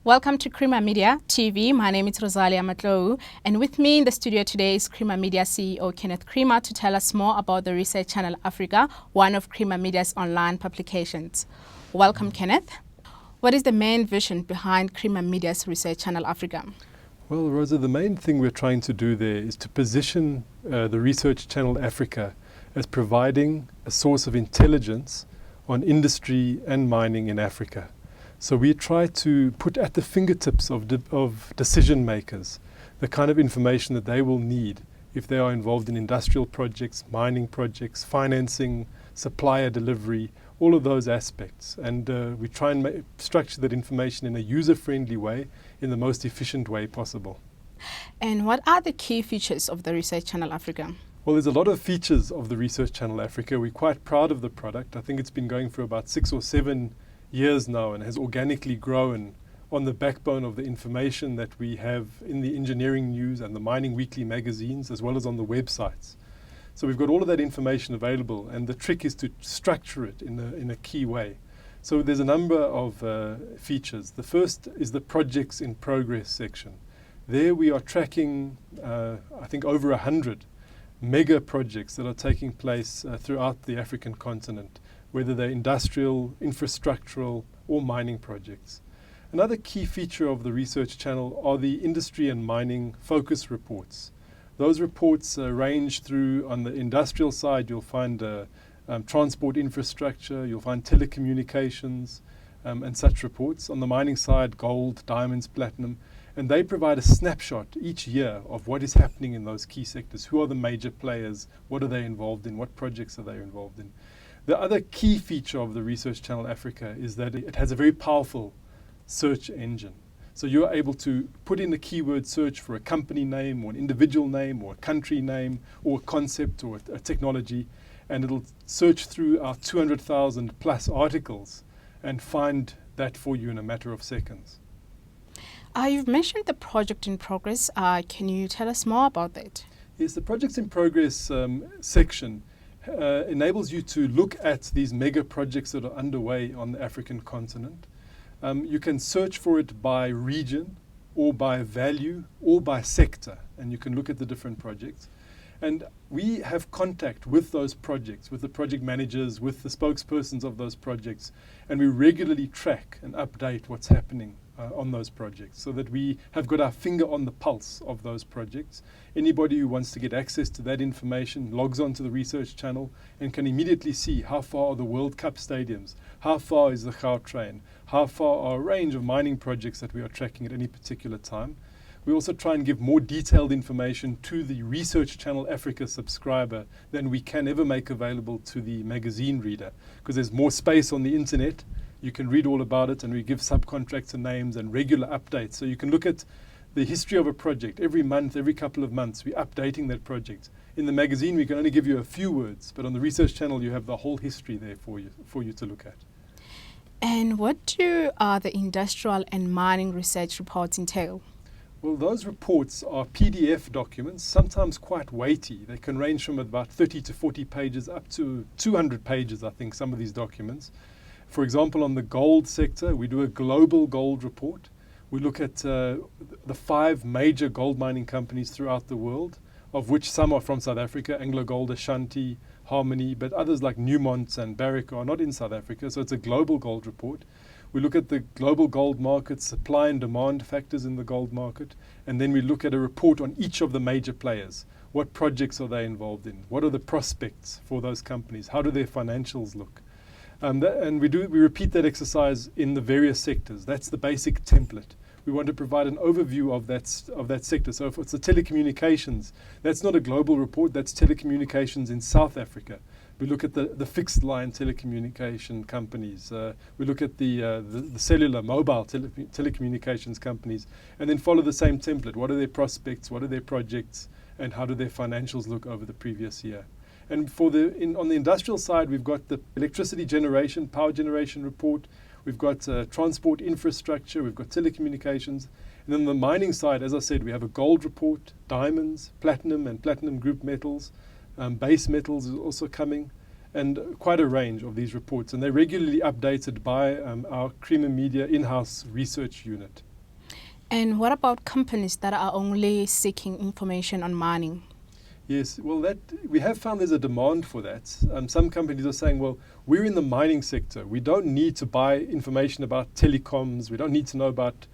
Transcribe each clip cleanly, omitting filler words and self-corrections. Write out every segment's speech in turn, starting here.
Welcome to Creamer Media TV. My name is Rosalia Matlou, and with me in the studio today is Creamer Media CEO Kenneth Creamer to tell us more about the Research Channel Africa, one of Creamer Media's online publications. Welcome, Kenneth. What is the main vision behind Creamer Media's Research Channel Africa? Well, Rosa, the main thing we're trying to do there is to position the Research Channel Africa as providing a source of intelligence on industry and mining in Africa. So we try to put at the fingertips of decision makers the kind of information that they will need if they are involved in industrial projects, mining projects, financing, supplier delivery, all of those aspects. And we try and structure that information in a user-friendly way, in the most efficient way possible. And what are the key features of the Research Channel Africa? Well, there's a lot of features of the Research Channel Africa. We're quite proud of the product. I think it's been going for about 6 or 7 years now and has organically grown on the backbone of the information that we have in the engineering news and the mining weekly magazines, as well as on the websites. So we've got all of that information available, and the trick is to structure it in a key way. So there's a number of features. The first is the projects in progress section. There we are tracking, I think, over 100 mega projects that are taking place throughout the African continent, whether they're industrial, infrastructural, or mining projects. Another key feature of the Research Channel are the industry and mining focus reports. Those reports range through, on the industrial side, you'll find transport infrastructure, you'll find telecommunications, and such reports. On the mining side, gold, diamonds, platinum, and they provide a snapshot each year of what is happening in those key sectors. Who are the major players? What are they involved in? What projects are they involved in? The other key feature of the Research Channel Africa is that it has a very powerful search engine. So you're able to put in a keyword search for a company name or an individual name or a country name or a concept or a technology, and it'll search through our 200,000 plus articles and find that for you in a matter of seconds. You've mentioned the project in progress. Can you tell us more about that? Yes, the projects in progress section enables you to look at these mega projects that are underway on the African continent. You can search for it by region or by value or by sector, and you can look at the different projects. And we have contact with those projects, with the project managers, with the spokespersons of those projects, and we regularly track and update what's happening on those projects, so that we have got our finger on the pulse of those projects. Anybody who wants to get access to that information logs onto the Research Channel and can immediately see how far are the World Cup stadiums, how far is the Gautrain, how far are a range of mining projects that we are tracking at any particular time. We also try and give more detailed information to the Research Channel Africa subscriber than we can ever make available to the magazine reader, because there's more space on the internet. You can read all about it, and we give subcontractor names and regular updates. So you can look at the history of a project every month, every couple of months. We're updating that project. In the magazine, we can only give you a few words, but on the Research Channel, you have the whole history there for you to look at. And what do the industrial and mining research reports entail? Well, those reports are PDF documents, sometimes quite weighty. They can range from about 30 to 40 pages up to 200 pages, I think, some of these documents. For example, on the gold sector, we do a global gold report. We look at the 5 major gold mining companies throughout the world, of which some are from South Africa, AngloGold Ashanti, Harmony, but others like Newmont and Barrick are not in South Africa, so it's a global gold report. We look at the global gold market, supply and demand factors in the gold market, and then we look at a report on each of the major players. What projects are they involved in? What are the prospects for those companies? How do their financials look? And we repeat that exercise in the various sectors. That's the basic template. We want to provide an overview of that sector. So if it's the telecommunications, that's not a global report, that's telecommunications in South Africa. We look at the fixed line telecommunication companies. We look at the cellular mobile telecommunications companies, and then follow the same template. What are their prospects? What are their projects? And how do their financials look over the previous year? And on the industrial side, we've got the electricity generation, power generation report. We've got transport infrastructure. We've got telecommunications. And then on the mining side, as I said, we have a gold report, diamonds, platinum and platinum group metals. Base metals is also coming, and quite a range of these reports. And they're regularly updated by our Creamer Media in-house research unit. And what about companies that are only seeking information on mining? Yes, well, we have found there's a demand for that. Some companies are saying, well, we're in the mining sector. We don't need to buy information about telecoms. We don't need to know about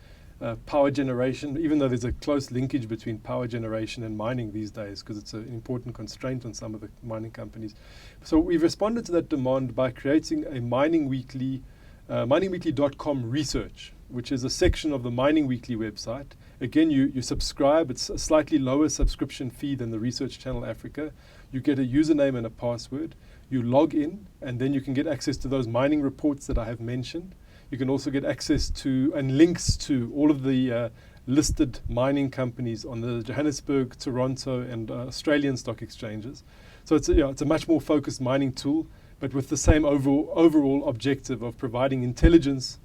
power generation, even though there's a close linkage between power generation and mining these days, because it's an important constraint on some of the mining companies. So we've responded to that demand by creating a Mining Weekly, miningweekly.com research, which is a section of the Mining Weekly website. Again, you subscribe. It's a slightly lower subscription fee than the Research Channel Africa. You get a username and a password. You log in, and then you can get access to those mining reports that I have mentioned. You can also get access to and links to all of the listed mining companies on the Johannesburg, Toronto, and Australian stock exchanges. So it's a much more focused mining tool, but with the same overall objective of providing intelligence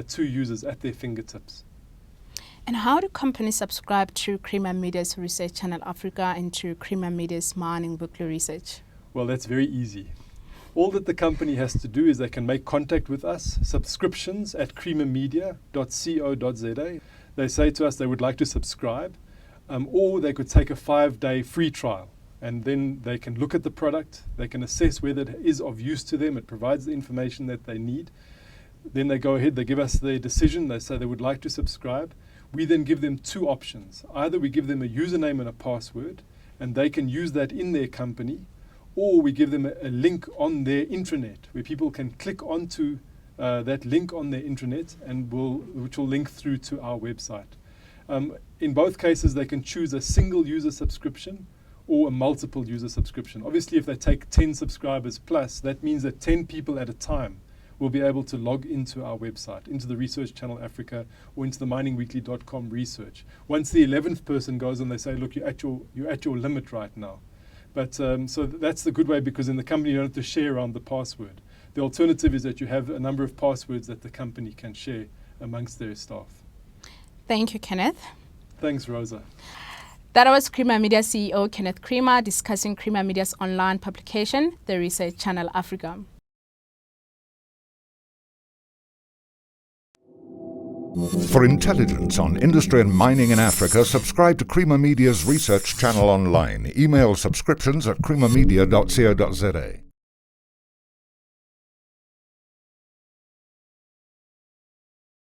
to users at their fingertips. And how do companies subscribe to Creamer Media's Research Channel Africa and to Creamer Media's Mining Weekly Research? Well, that's very easy. All that the company has to do is they can make contact with us, subscriptions at creamermedia.co.za. They say to us they would like to subscribe, or they could take a 5-day free trial, and then they can look at the product, they can assess whether it is of use to them, it provides the information that they need. Then they go ahead, they give us their decision, they say they would like to subscribe. We then give them two options. Either we give them a username and a password, and they can use that in their company, or we give them a link on their intranet where people can click onto that link on their intranet and which will link through to our website. In both cases, they can choose a single user subscription or a multiple user subscription. Obviously, if they take 10 subscribers plus, that means that 10 people at a time will be able to log into our website, into the Research Channel Africa, or into the miningweekly.com research. Once the 11th person goes on, they say, look, you're at your limit right now. But so that's the good way, because in the company you don't have to share around the password. The alternative is that you have a number of passwords that the company can share amongst their staff. Thank you, Kenneth. Thanks, Rosa. That was Creamer Media CEO Kenneth Creamer discussing Creamer Media's online publication, the Research Channel Africa. For intelligence on industry and mining in Africa, subscribe to Creamer Media's Research Channel online. Email subscriptions at creamermedia.co.za.